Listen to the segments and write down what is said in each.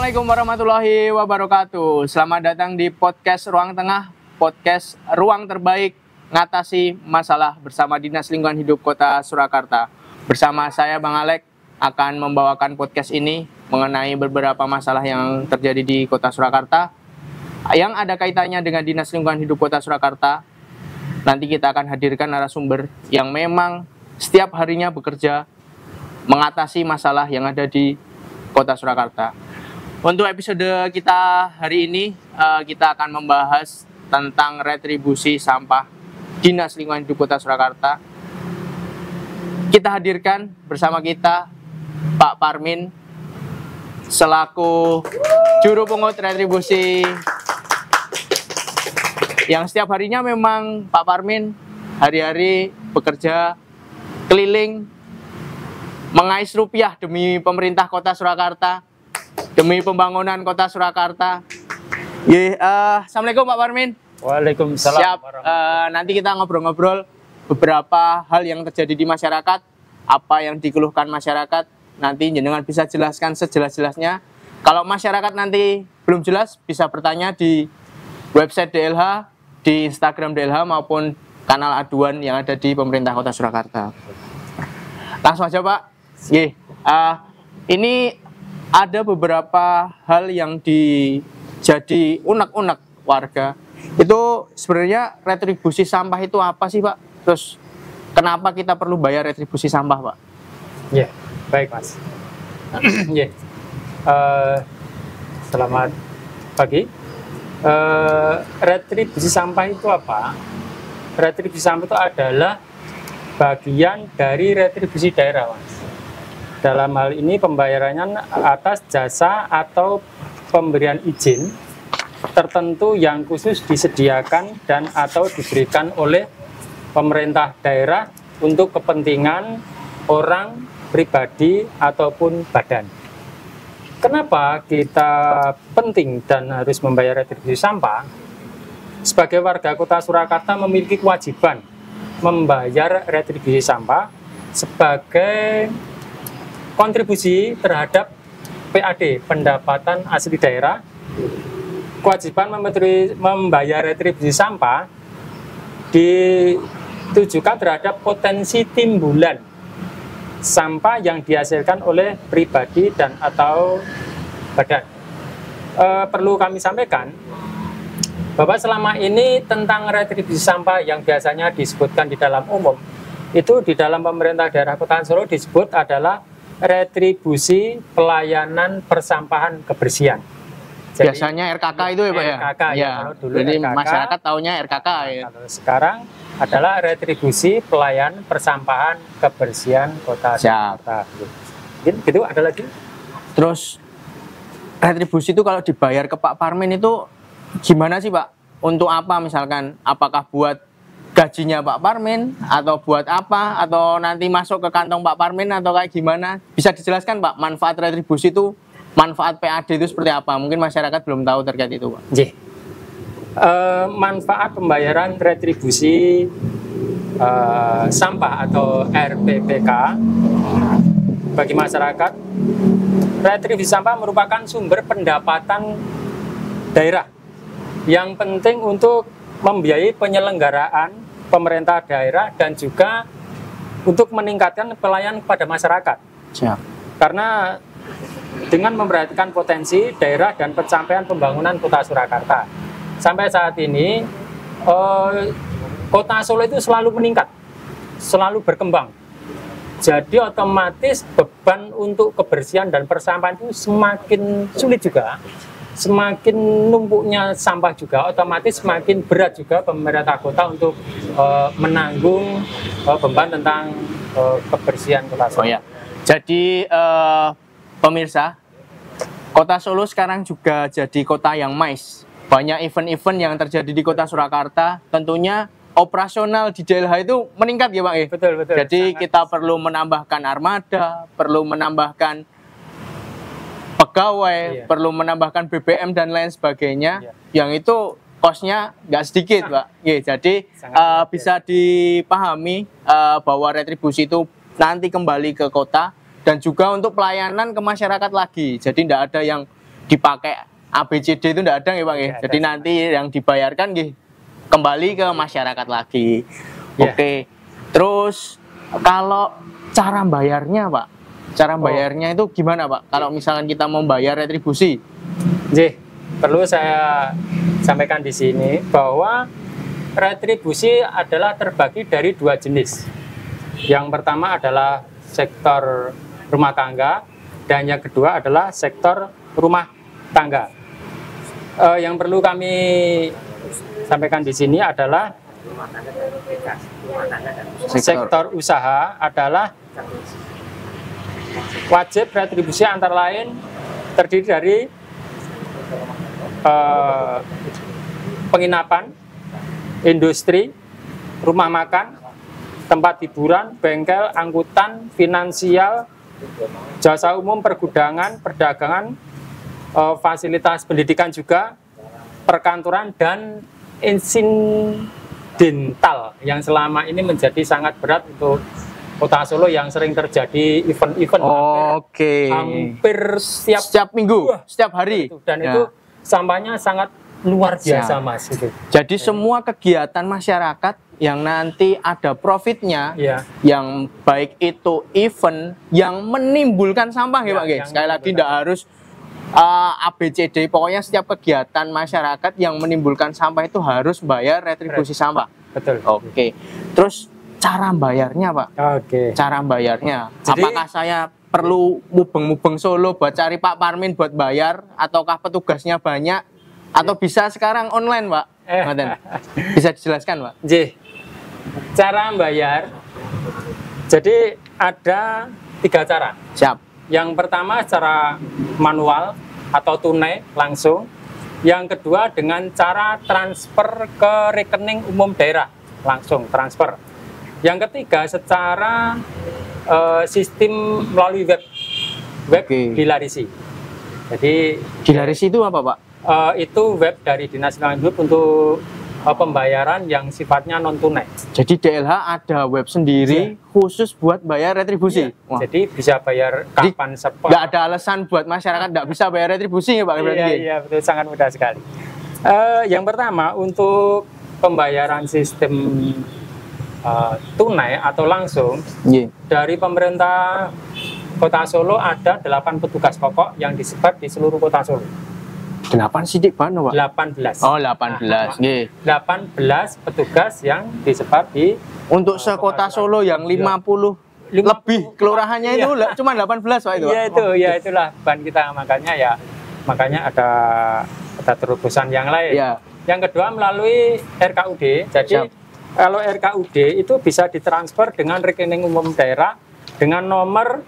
Assalamualaikum warahmatullahi wabarakatuh. Selamat datang di podcast Ruang Tengah, podcast ruang terbaik ngatasi masalah bersama Dinas Lingkungan Hidup Kota Surakarta. Bersama saya Bang Alek akan membawakan podcast ini mengenai beberapa masalah yang terjadi di Kota Surakarta yang ada kaitannya dengan Dinas Lingkungan Hidup Kota Surakarta. Nanti kita akan hadirkan narasumber yang memang setiap harinya bekerja mengatasi masalah yang ada di Kota Surakarta. Untuk episode kita hari ini, kita akan membahas tentang retribusi sampah Dinas Lingkungan Hidup Kota Surakarta. Kita hadirkan bersama kita Pak Parmin selaku juru pungut retribusi, yang setiap harinya memang Pak Parmin hari-hari bekerja keliling mengais rupiah demi pemerintah Kota Surakarta, demi pembangunan Kota Surakarta. Assalamualaikum Pak Parmin. Waalaikumsalam. Siap. Nanti kita ngobrol-ngobrol beberapa hal yang terjadi di masyarakat, apa yang dikeluhkan masyarakat. Nanti jenengan bisa jelaskan sejelas-jelasnya. Kalau masyarakat nanti belum jelas, bisa bertanya di website DLH, di Instagram DLH maupun kanal aduan yang ada di pemerintah Kota Surakarta. Langsung aja Pak. Ini ada beberapa hal yang jadi unek-unek warga. Itu sebenarnya retribusi sampah itu apa sih Pak? Terus kenapa kita perlu bayar retribusi sampah Pak? Ya, baik Mas. Selamat pagi. Retribusi sampah itu apa? Retribusi sampah itu adalah bagian dari retribusi daerah, Mas. Dalam hal ini pembayarannya atas jasa atau pemberian izin tertentu yang khusus disediakan dan atau diberikan oleh pemerintah daerah untuk kepentingan orang, pribadi, ataupun badan. Kenapa kita penting dan harus membayar retribusi sampah? Sebagai warga Kota Surakarta memiliki kewajiban membayar retribusi sampah sebagai kontribusi terhadap PAD, pendapatan asli daerah. Kewajiban membayar retribusi sampah ditujukan terhadap potensi timbulan sampah yang dihasilkan oleh pribadi dan atau badan. Perlu kami sampaikan bahwa selama ini tentang retribusi sampah yang biasanya disebutkan di dalam umum, itu di dalam pemerintah daerah Kota Solo disebut adalah retribusi pelayanan persampahan kebersihan. Jadi, biasanya RKK itu ya Pak ya? RKK ya, kalau dulu jadi RKK, masyarakat taunya RKK ya. Kalau sekarang adalah retribusi pelayanan persampahan kebersihan Kota Surakarta. Gitu ada lagi. Terus retribusi itu kalau dibayar ke Pak Parmin itu gimana sih Pak? Untuk apa misalkan? Apakah buat gajinya Pak Parmin atau buat apa? Atau nanti masuk ke kantong Pak Parmin atau kayak gimana? Bisa dijelaskan Pak, manfaat retribusi itu, manfaat PAD itu seperti apa? Mungkin masyarakat belum tahu terkait itu Pak. Manfaat pembayaran retribusi sampah atau RPPK bagi masyarakat. Retribusi sampah merupakan sumber pendapatan daerah yang penting untuk membiayai penyelenggaraan pemerintah daerah dan juga untuk meningkatkan pelayanan kepada masyarakat. Siap. Karena dengan memperhatikan potensi daerah dan pencapaian pembangunan Kota Surakarta, sampai saat ini Kota Solo itu selalu meningkat, selalu berkembang. Jadi otomatis beban untuk kebersihan dan persampahan itu semakin sulit juga. Semakin numpuknya sampah juga, otomatis semakin berat juga pemerintah kota untuk menanggung beban tentang kebersihan Kota Solo. Oh ya. Jadi pemirsa, Kota Solo sekarang juga jadi kota yang mais. Banyak event-event yang terjadi di Kota Surakarta, tentunya operasional di DLH itu meningkat ya Pak ya? Betul. Jadi kita perlu menambahkan armada, perlu menambahkan pegawai, perlu menambahkan BBM dan lain sebagainya, yang itu kosnya nggak sedikit Pak. Jadi bisa dipahami bahwa retribusi itu nanti kembali ke kota dan juga untuk pelayanan ke masyarakat lagi. Jadi tidak ada yang dipakai ABCD itu tidak ada ya Pak. Tidak Jadi ada. nanti yang dibayarkan kembali ke masyarakat lagi. Ya. Oke. Terus kalau cara bayarnya Pak, cara bayarnya itu gimana Pak? Kalau misalkan kita membayar retribusi? Jadi, perlu saya sampaikan di sini bahwa retribusi adalah terbagi dari dua jenis. Yang pertama adalah sektor rumah tangga dan yang kedua adalah sektor rumah tangga. Yang perlu kami sampaikan di sini adalah sektor usaha adalah wajib retribusi antara lain terdiri dari penginapan, industri, rumah makan, tempat hiburan, bengkel, angkutan, finansial, jasa umum, pergudangan, perdagangan, fasilitas pendidikan juga, perkantoran, dan insidental yang selama ini menjadi sangat berat untuk Kota Solo yang sering terjadi event-event hampir setiap minggu, setiap hari. Dan itu sampahnya sangat luar biasa Mas. Jadi semua kegiatan masyarakat yang nanti ada profitnya, yang baik itu event yang menimbulkan sampah ya Pak. Sekali lagi tidak harus ABCD, pokoknya setiap kegiatan masyarakat yang menimbulkan sampah itu harus bayar retribusi sampah. Betul. Oke. Terus cara bayarnya Pak? Cara bayarnya. Jadi, apakah saya perlu mubeng-mubeng Solo buat cari Pak Parmin buat bayar, ataukah petugasnya banyak, atau bisa sekarang online Pak? Bisa dijelaskan Pak? Cara bayar, jadi ada 3 cara. Siap. Yang pertama secara manual atau tunai langsung. Yang kedua dengan cara transfer ke rekening umum daerah, langsung transfer. Yang ketiga secara sistem melalui web Dilarisi. Jadi Dilarisi itu apa Pak? Itu web dari Dinas Lingkungan Hidup untuk pembayaran yang sifatnya non tunai. Jadi DLH ada web sendiri khusus buat bayar retribusi. Jadi bisa bayar kapan sepuluh. Nggak ada alasan buat masyarakat nggak bisa bayar retribusi ya Pak? Iya betul, sangat mudah sekali. Yang pertama untuk pembayaran sistem tunai atau langsung dari pemerintah Kota Solo ada 8 petugas pokok yang disebar di seluruh Kota Solo. 8 sidik Pak? 18. Oh 18. 18 petugas yang disebar di untuk sekota Solo yang 50 lebih kelurahannya itu cuma 18 Pak itu. Iya itu, ya itulah bahan kita, makanya ada terobosan yang lain. Yang kedua melalui RKUD. Jadi kalau RKUD itu bisa ditransfer dengan rekening umum daerah dengan nomor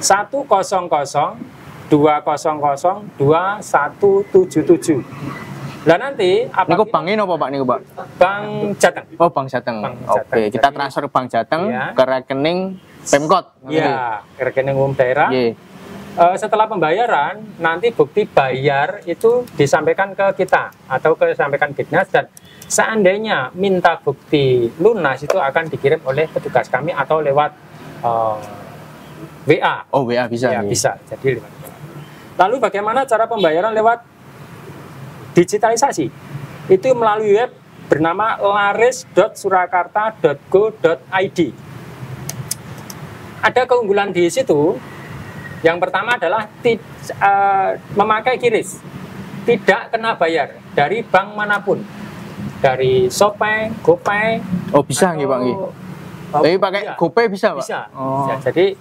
100-200-2177. Nah nanti niku bank ini apa Pak niku Pak? Bank Jateng. Oh Bank Jateng. Oke, kita transfer Bank Jateng ke rekening Pemkot. Iya, ke rekening umum daerah. Setelah pembayaran nanti bukti bayar itu disampaikan ke kita atau disampaikan Ditnas, dan seandainya minta bukti lunas itu akan dikirim oleh petugas kami atau lewat WA. Oh WA bisa. Ya, bisa. Jadi lalu bagaimana cara pembayaran lewat digitalisasi? Itu melalui web bernama laris.surakarta.go.id. Ada keunggulan di situ. Yang pertama adalah memakai QRIS, tidak kena bayar dari bank manapun, dari Shopee, GoPay. Oh bisa nggih Pak nggih. Tapi pakai GoPay bisa Pak? Bisa. Jadi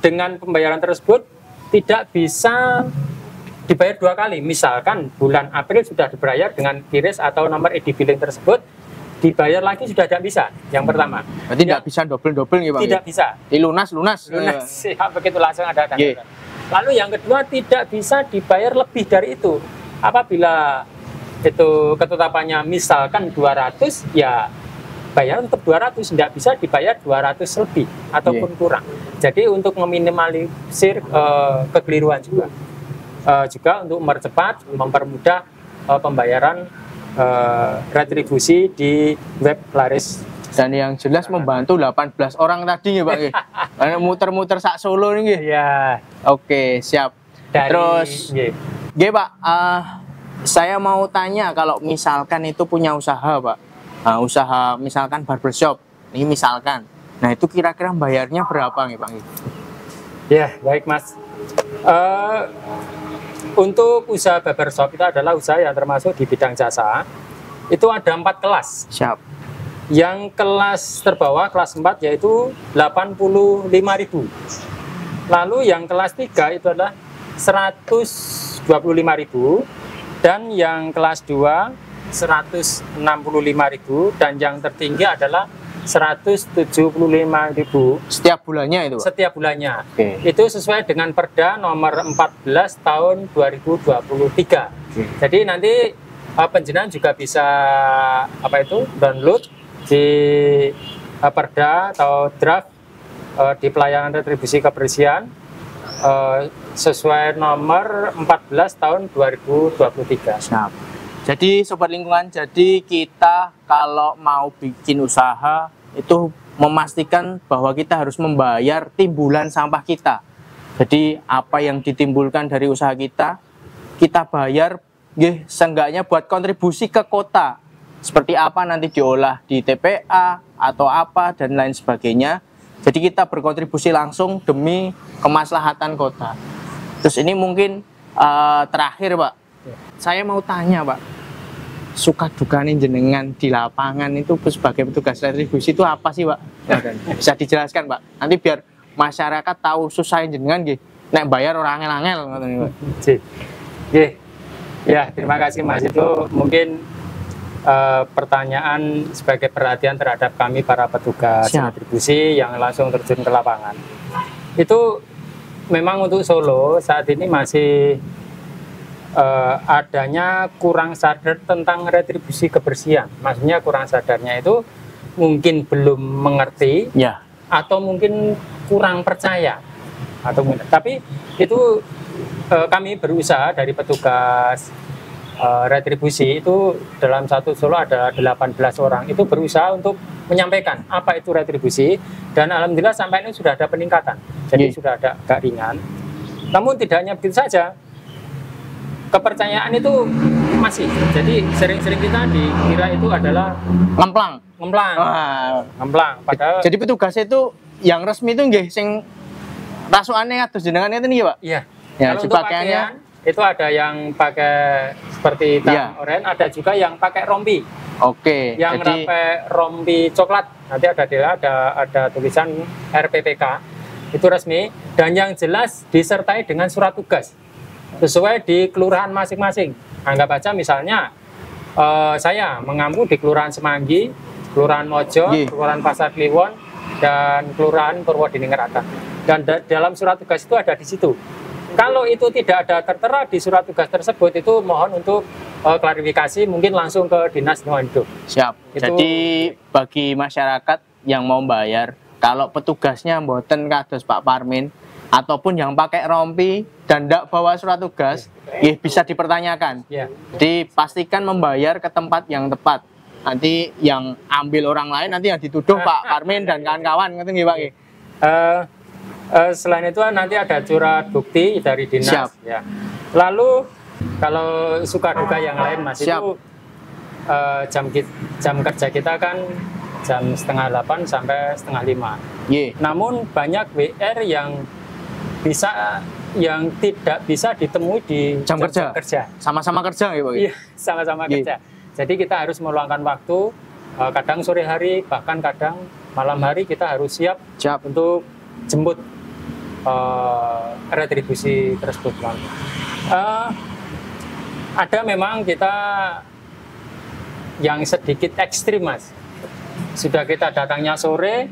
dengan pembayaran tersebut tidak bisa dibayar 2 kali. Misalkan bulan April sudah dibayar dengan QRIS atau nomor e-billing tersebut, dibayar lagi sudah tidak bisa. Yang pertama. Berarti tidak bisa double-double nih Pak? Tidak bisa. Lunas. Begitu langsung ada tanda. Lalu yang kedua tidak bisa dibayar lebih dari itu. Apabila itu ketetapannya misalkan 200, ya bayar tetap 200, tidak bisa dibayar 200 lebih ataupun kurang. Jadi untuk meminimalisir kekeliruan juga untuk mempercepat, mempermudah pembayaran retribusi di web Laris. Dan yang jelas membantu 18 orang tadi ya Pak. Muter-muter sak Solo nih nggih. Ya. Oke, siap. Terus nggih Pak, saya mau tanya kalau misalkan itu punya usaha Pak, usaha misalkan barbershop, ini misalkan, nah itu kira-kira bayarnya berapa nih Pak? Ya, baik Mas. Untuk usaha barbershop itu adalah usaha yang termasuk di bidang jasa. Itu ada 4 kelas. Siap. Yang kelas terbawah, kelas 4 yaitu 85.000. Lalu yang kelas 3 itu adalah 125.000. Dan yang kelas 2 165.000 dan yang tertinggi adalah 175.000 setiap bulannya itu Pak? Setiap bulannya. Oke. Itu sesuai dengan Perda nomor 14 tahun 2023. Jadi nanti penjenengan juga bisa download di Perda atau draft di pelayanan retribusi kebersihan sesuai nomor 14 tahun 2023. Siap. Jadi Sobat Lingkungan, jadi kita kalau mau bikin usaha itu memastikan bahwa kita harus membayar timbulan sampah kita. Jadi apa yang ditimbulkan dari usaha kita bayar seenggaknya buat kontribusi ke kota. Seperti apa nanti diolah di TPA atau apa dan lain sebagainya. Jadi kita berkontribusi langsung demi kemaslahatan kota. Terus ini mungkin terakhir Pak, saya mau tanya Pak, suka dukanya jenengan di lapangan itu sebagai petugas retribusi itu apa sih Pak? Bisa dijelaskan Pak, nanti biar masyarakat tahu susah jenengan nek bayar orang angel-angel. Ya, terima kasih Mas. Itu mungkin pertanyaan sebagai perhatian terhadap kami para petugas retribusi yang langsung terjun ke lapangan. Itu memang untuk Solo saat ini masih adanya kurang sadar tentang retribusi kebersihan. Maksudnya kurang sadarnya itu mungkin belum mengerti ya, atau mungkin kurang percaya atau mungkin. Tapi itu kami berusaha dari petugas retribusi itu dalam satu Solo ada 18 orang itu berusaha untuk menyampaikan apa itu retribusi, dan alhamdulillah sampai ini sudah ada peningkatan, jadi sudah ada agak ringan. Namun tidak hanya begitu saja, kepercayaan itu masih, jadi sering-sering kita dikira itu adalah ngemplang. Padahal jadi petugas itu yang resmi itu nggih sing rasukannya atus jenengan itu nih Pak? Iya. Ya, kalau untuk pakaian itu ada yang pakai seperti hitam oranye, ada juga yang pakai rompi. Oke. Yang pakai rompi coklat, nanti ada tulisan RPPK, itu resmi, dan yang jelas disertai dengan surat tugas sesuai di kelurahan masing-masing. Anggap aja misalnya saya mengampu di Kelurahan Semanggi, Kelurahan Mojo, Kelurahan Pasar Kliwon, dan Kelurahan Purwodiningrat. Dan dalam surat tugas itu ada di situ. Kalau itu tidak ada tertera di surat tugas tersebut, itu mohon untuk klarifikasi, mungkin langsung ke Dinas Lingkungan Hidup. Siap. Jadi bagi masyarakat yang mau bayar, kalau petugasnya mboten kados Pak Parmin ataupun yang pakai rompi dan tidak bawa surat tugas, bisa dipertanyakan. Jadi pastikan membayar ke tempat yang tepat. Nanti yang ambil orang lain nanti yang dituduh Pak Parmin dan kawan-kawan, ngerti nggih Pak? Selain itu nanti ada surat bukti dari dinas. Ya. Lalu kalau suka duka yang lain Mas, itu jam kerja kita kan jam 7:30 sampai 7:30. Namun banyak WR yang tidak bisa ditemui di jam kerja. Sama-sama kerja ya Pak? Iya, sama-sama kerja. Jadi kita harus meluangkan waktu, kadang sore hari, bahkan kadang malam hari kita harus siap untuk jemput retribusi tersebut. Ada memang kita yang sedikit ekstrim Mas. Sudah kita datangnya sore,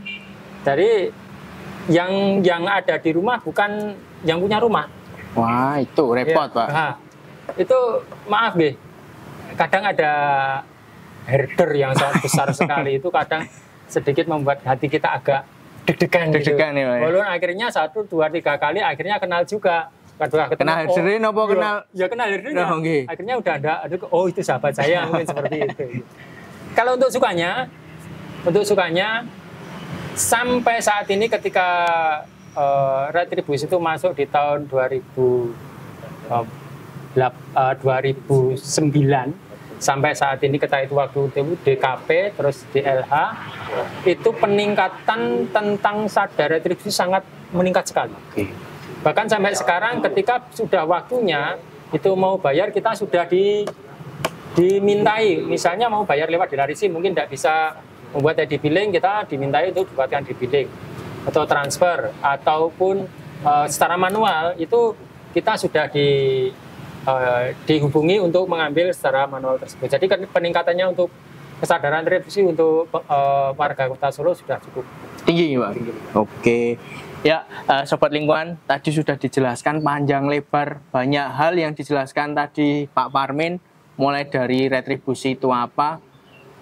dari yang ada di rumah bukan yang punya rumah. Wah, itu repot Pak. Nah, itu maaf kadang ada herder yang sangat besar sekali, itu kadang sedikit membuat hati kita agak deg-degan gitu. Walaupun akhirnya 1, 2, 3 kali akhirnya kenal juga. Kenal herderin apa kenal? Ya kenal herdernya. Akhirnya udah ada, oh itu sahabat saya, mungkin seperti itu. Kalau untuk sukanya Sampai saat ini ketika retribusi itu masuk di tahun 2009 sampai saat ini kita itu waktu itu DKP terus DLH itu peningkatan tentang sadar retribusi sangat meningkat sekali. Bahkan sampai sekarang ketika sudah waktunya itu mau bayar kita sudah dimintai, misalnya mau bayar lewat dilarisi mungkin tidak bisa membuat ID billing, kita dimintai untuk dibuatkan ID billing atau transfer ataupun secara manual itu kita sudah dihubungi untuk mengambil secara manual tersebut. Jadi peningkatannya untuk kesadaran retribusi untuk warga Kota Solo sudah cukup tinggi, Pak. Oke. Ya, Sobat Lingkungan, tadi sudah dijelaskan panjang lebar, banyak hal yang dijelaskan tadi Pak Parmin, mulai dari retribusi itu apa.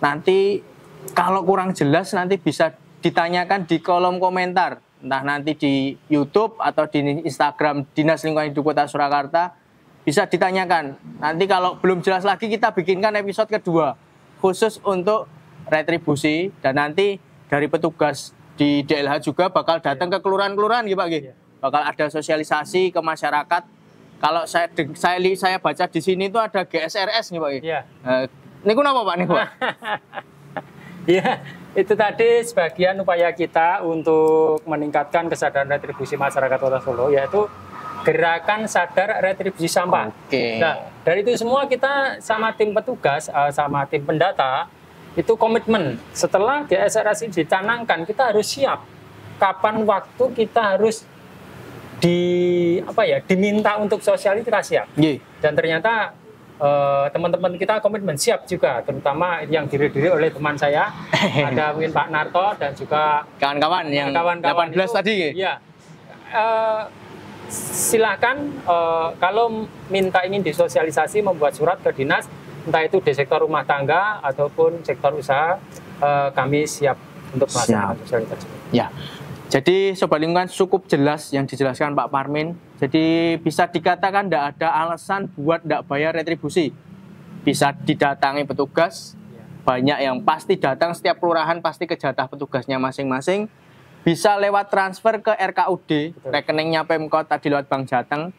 Nanti kalau kurang jelas nanti bisa ditanyakan di kolom komentar, entah nanti di YouTube atau di Instagram Dinas Lingkungan Hidup Kota Surakarta, bisa ditanyakan. Nanti kalau belum jelas lagi kita bikinkan episode kedua khusus untuk retribusi, dan nanti dari petugas di DLH juga bakal datang ke kelurahan-kelurahan gitu Pak. Bakal ada sosialisasi ke masyarakat. Kalau saya baca di sini itu ada GSRS nih Pak. Ini kenapa Pak nih Pak? Ya, itu tadi sebagian upaya kita untuk meningkatkan kesadaran retribusi masyarakat Kota Solo, yaitu gerakan sadar retribusi sampah. Nah, dari itu semua kita sama tim petugas, sama tim pendata, itu komitmen. Setelah GSRS ini dicanangkan, kita harus siap. Kapan waktu kita harus diminta untuk sosialisasi ya. Dan ternyata teman-teman kita komitmen siap juga, terutama yang diri oleh teman saya, ada mungkin Pak Narto dan juga kawan-kawan yang 18 itu, tadi. Ya, silakan kalau ingin disosialisasi membuat surat ke dinas, entah itu di sektor rumah tangga ataupun sektor usaha, kami siap untuk melaksanakan sosialisasi. Ya. Jadi Sobat Lingkungan cukup jelas yang dijelaskan Pak Parmin. Jadi bisa dikatakan tidak ada alasan buat tidak bayar retribusi. Bisa didatangi petugas, banyak yang pasti datang, setiap kelurahan pasti ke jatah petugasnya masing-masing. Bisa lewat transfer ke RKUD, rekeningnya Pemkot tadi lewat Bank Jateng,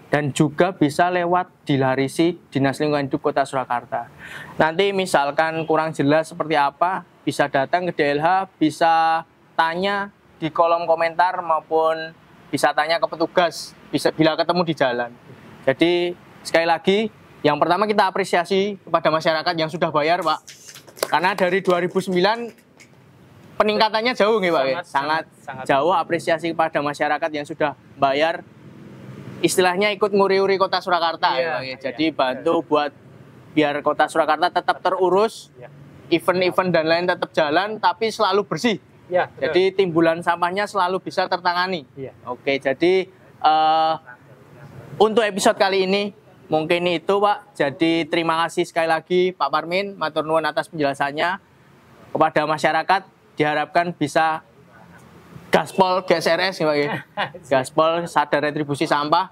dan juga bisa lewat dilarisi Dinas Lingkungan Hidup Kota Surakarta. Nanti misalkan kurang jelas seperti apa, bisa datang ke DLH, bisa tanya di kolom komentar maupun bisa tanya ke petugas bila ketemu di jalan. Jadi sekali lagi, yang pertama kita apresiasi kepada masyarakat yang sudah bayar Pak, karena dari 2009 peningkatannya jauh nih Pak, sangat jauh. Apresiasi kepada masyarakat yang sudah bayar, istilahnya ikut nguri-uri Kota Surakarta Jadi bantu buat biar Kota Surakarta tetap terurus, event-event dan lain tetap jalan tapi selalu bersih. Jadi timbulan sampahnya selalu bisa tertangani. Oke, jadi untuk episode kali ini mungkin itu Pak. Jadi terima kasih sekali lagi Pak Parmin, matur nuwun atas penjelasannya. Kepada masyarakat diharapkan bisa gaspol GSRS ya, gaspol sadar retribusi sampah.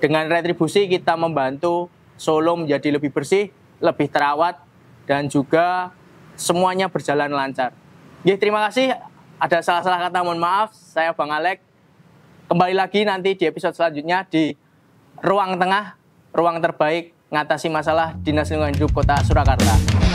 Dengan retribusi kita membantu Solo menjadi lebih bersih, lebih terawat, dan juga semuanya berjalan lancar. Terima kasih. Ada salah-salah kata mohon maaf. Saya Bang Alek. Kembali lagi nanti di episode selanjutnya di Ruang Tengah, ruang terbaik ngatasi masalah Dinas Lingkungan Hidup Kota Surakarta.